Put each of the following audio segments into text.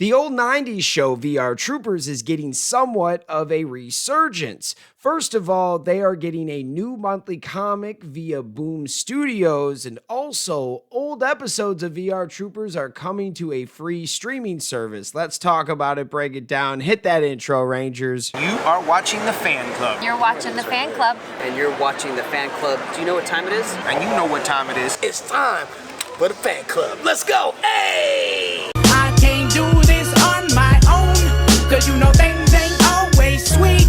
The old 90s show VR Troopers is getting somewhat of a resurgence. First of all, they are getting a new monthly comic via Boom Studios, and also old episodes of VR Troopers are coming to a free streaming service. Let's talk about it, break it down, hit that intro, Rangers. You are watching the Fan Club. You're watching the Fan Club. And you're watching the Fan Club. Do you know what time it is? And you know what time it is. It's time for the Fan Club. Let's go. Hey! I can't do this on my own, cause you know things ain't always sweet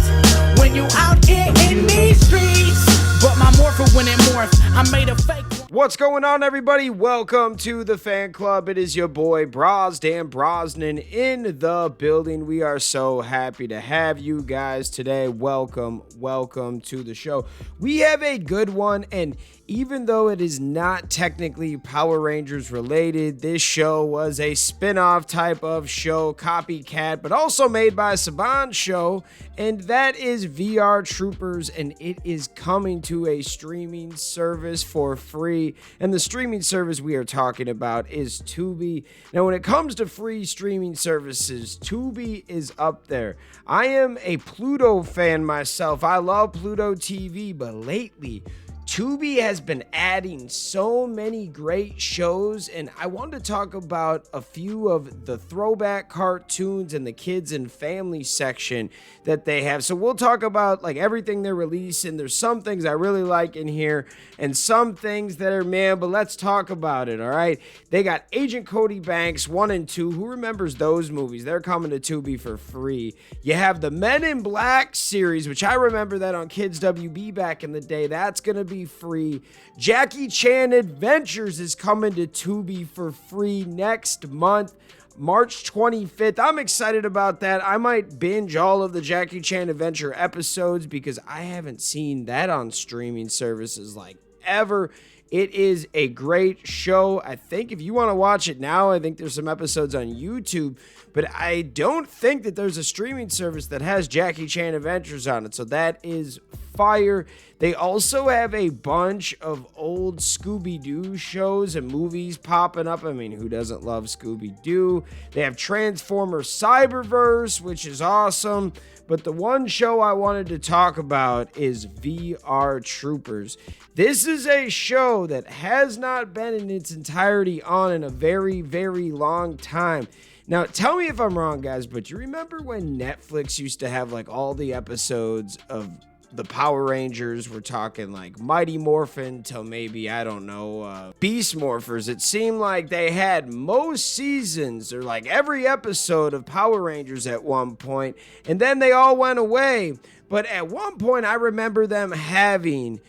when you out here in these streets. But my morpher when it morphed, I made a fake. What's going on, everybody? Welcome to the Fan Club. It is your boy Dan Brosnan in the building. We are so happy to have you guys today. Welcome to the show. We have a good one, and even though it is not technically Power Rangers related, this show was a spin-off type of show, copycat, but also made by Saban show, and that is VR Troopers, and it is coming to a streaming service for free. And the streaming service we are talking about is Tubi. Now, when it comes to free streaming services, Tubi is up there. I am a Pluto fan myself. I love Pluto TV, but lately, Tubi has been adding so many great shows, and I want to talk about a few of the throwback cartoons and the kids and family section that they have. So we'll talk about like everything they're releasing. There's some things I really like in here and some things that are man, but let's talk about it, all right? They got Agent Cody Banks 1 and 2. Who remembers those movies? They're coming to Tubi for free. You have the Men in Black series, which I remember that on Kids WB back in the day. That's going to be free. Jackie Chan Adventures is coming to Tubi for free next month, March 25th. I'm excited about that. I might binge all of the Jackie Chan Adventure episodes because I haven't seen that on streaming services like ever. It is a great show. I think if you want to watch it now, I think there's some episodes on YouTube, but I don't think that there's a streaming service that has Jackie Chan Adventures on it, so that is fire. They also have a bunch of old Scooby-Doo shows and movies popping up. I mean, who doesn't love Scooby-Doo? They have Transformers Cyberverse, which is awesome. But the one show I wanted to talk about is VR Troopers. This is a show that has not been in its entirety on in a very, very long time. Now, tell me if I'm wrong, guys, but you remember when Netflix used to have like all the episodes of the Power Rangers? We're talking like Mighty Morphin till maybe, I don't know, Beast Morphers. It seemed like they had most seasons or like every episode of Power Rangers at one point, and then they all went away. But at one point, I remember them having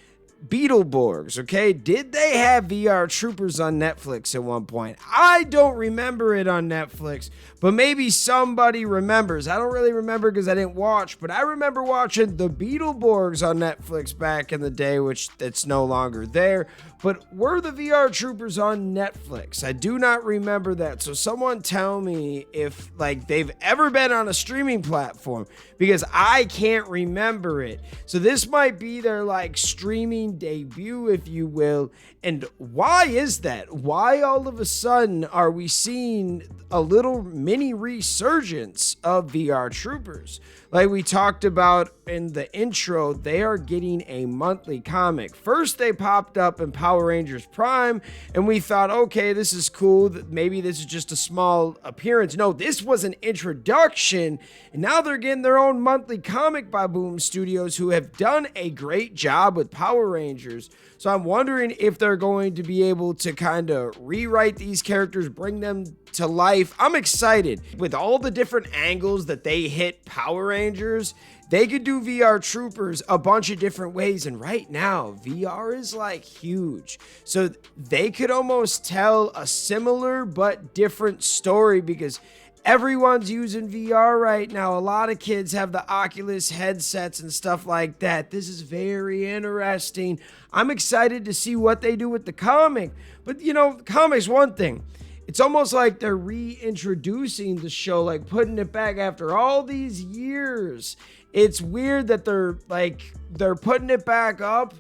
Beetleborgs, okay? Did they have VR Troopers on Netflix at one point? I don't remember it on Netflix, but maybe somebody remembers. I don't really remember because I didn't watch, but I remember watching the Beetleborgs on Netflix back in the day, which it's no longer there. But were the VR Troopers on Netflix? I do not remember that. So someone tell me if like they've ever been on a streaming platform, because I can't remember it. So this might be their like streaming debut, if you will. And why is that? Why all of a sudden are we seeing a little mini resurgence of VR Troopers? Like we talked about in the intro, they are getting a monthly comic. First, they popped up in Power Rangers Prime, and we thought, okay, this is cool. Maybe this is just a small appearance. No, this was an introduction, and now they're getting their own monthly comic by Boom Studios, who have done a great job with Power Rangers. So I'm wondering if they're going to be able to kind of rewrite these characters, bring them to life. I'm excited. With all the different angles that they hit Power Rangers, they could do VR Troopers a bunch of different ways. And right now, VR is like huge. So they could almost tell a similar but different story because everyone's using VR right now. A lot of kids have the Oculus headsets and stuff like that. This is very interesting. I'm excited to see what they do with the comic. But, you know, comic's one thing. It's almost like they're reintroducing the show, like putting it back after all these years. It's weird that they're putting it back up,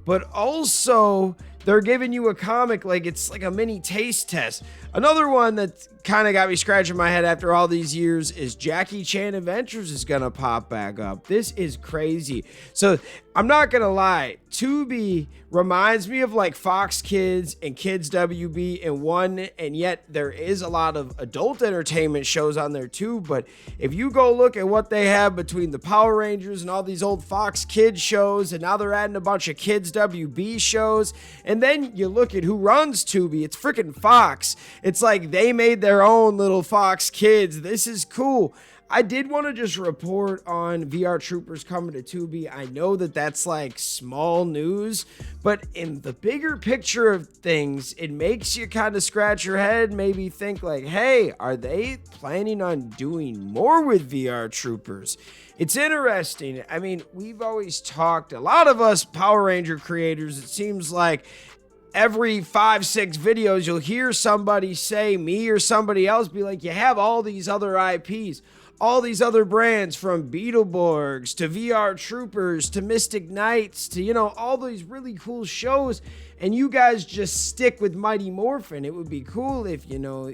but also they're giving you a comic like it's like a mini taste test. Another one that's kind of got me scratching my head after all these years is Jackie Chan Adventures is going to pop back up. This is crazy. So I'm not going to lie. Tubi reminds me of like Fox Kids and Kids WB in one, and yet there is a lot of adult entertainment shows on there too. But if you go look at what they have between the Power Rangers and all these old Fox Kids shows, and now they're adding a bunch of Kids WB shows, and then you look at who runs Tubi, it's freaking Fox. It's like they made their own little Fox Kids. This is cool. I did want to just report on VR Troopers coming to Tubi. I know that that's like small news, but in the bigger picture of things, it makes you kind of scratch your head, maybe think like, hey, are they planning on doing more with VR Troopers? It's interesting. I mean, we've always talked, a lot of us Power Ranger creators, it seems like every 5-6 videos, you'll hear somebody say, me or somebody else, be like, you have all these other IPs, all these other brands, from Beetleborgs to VR Troopers to Mystic Knights to, you know, all these really cool shows, and you guys just stick with Mighty Morphin. It would be cool if, you know,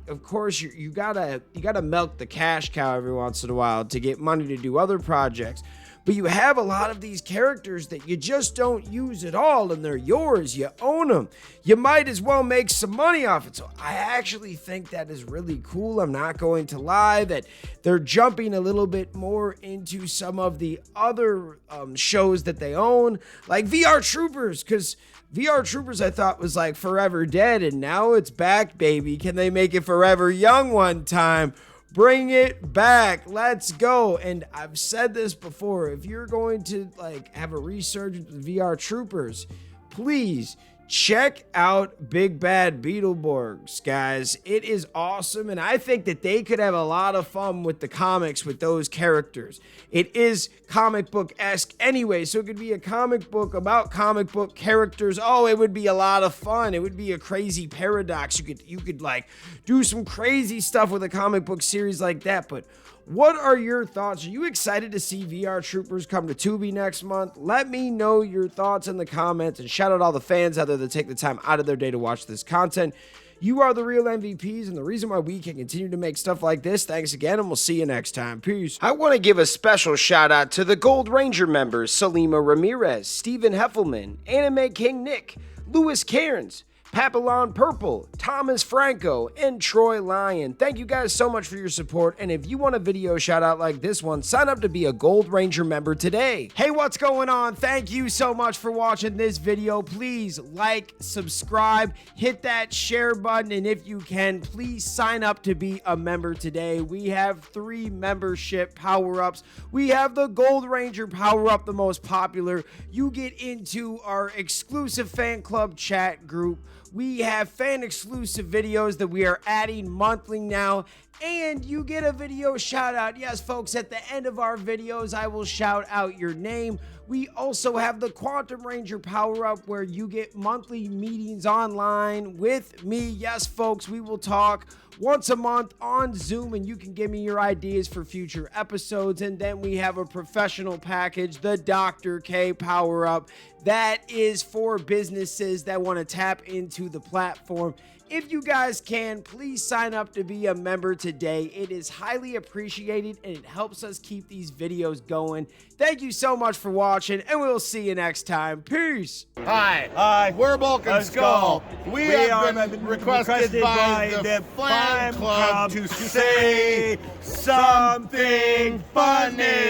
of course you gotta milk the cash cow every once in a while to get money to do other projects. But you have a lot of these characters that you just don't use at all, and they're yours. You own them. You might as well make some money off it. So I actually think that is really cool. I'm not going to lie that they're jumping a little bit more into some of the other shows that they own, like VR Troopers, because VR Troopers I thought was like forever dead, and now it's back, baby. Can they make it forever young one time? Bring it back. Let's go. And I've said this before. If you're going to like have a resurgence with VR Troopers, please check out Big Bad Beetleborgs, guys. It is awesome, and I think that they could have a lot of fun with the comics with those characters. It is comic book-esque anyway, so it could be a comic book about comic book characters. Oh, it would be a lot of fun. It would be a crazy paradox. You could like do some crazy stuff with a comic book series like that. But what are your thoughts? Are you excited to see VR Troopers come to Tubi next month? Let me know your thoughts in the comments, and shout out all the fans out there that take the time out of their day to watch this content. You are the real MVPs and the reason why we can continue to make stuff like this. Thanks again, and we'll see you next time. Peace. I want to give a special shout out to the Gold Ranger members, Salima Ramirez, Stephen Heffelman, Anime King Nick, Louis Cairns, Papillon Purple, Thomas Franco, and Troy Lyon. Thank you guys so much for your support, and if you want a video shout out like this one, sign up to be a Gold Ranger member today. Hey, what's going on? Thank you so much for watching this video. Please like, subscribe, hit that share button, and if you can, please sign up to be a member today. We have 3 membership power-ups. We have the Gold Ranger power-up, the most popular. You get into our exclusive fan club chat group. We have fan-exclusive videos that we are adding monthly now, and you get a video shout-out. Yes, folks, at the end of our videos, I will shout out your name. We also have the Quantum Ranger power-up, where you get monthly meetings online with me. Yes, folks, we will talk once a month on Zoom, and you can give me your ideas for future episodes. And then we have a professional package, the Dr. K power-up. That is for businesses that want to tap into the platform. If you guys can, please sign up to be a member today. It is highly appreciated, and it helps us keep these videos going. Thank you so much for watching, and we'll see you next time. Peace. Hi, we're Bulk and Skull. We have been requested by the fan club to say something funny.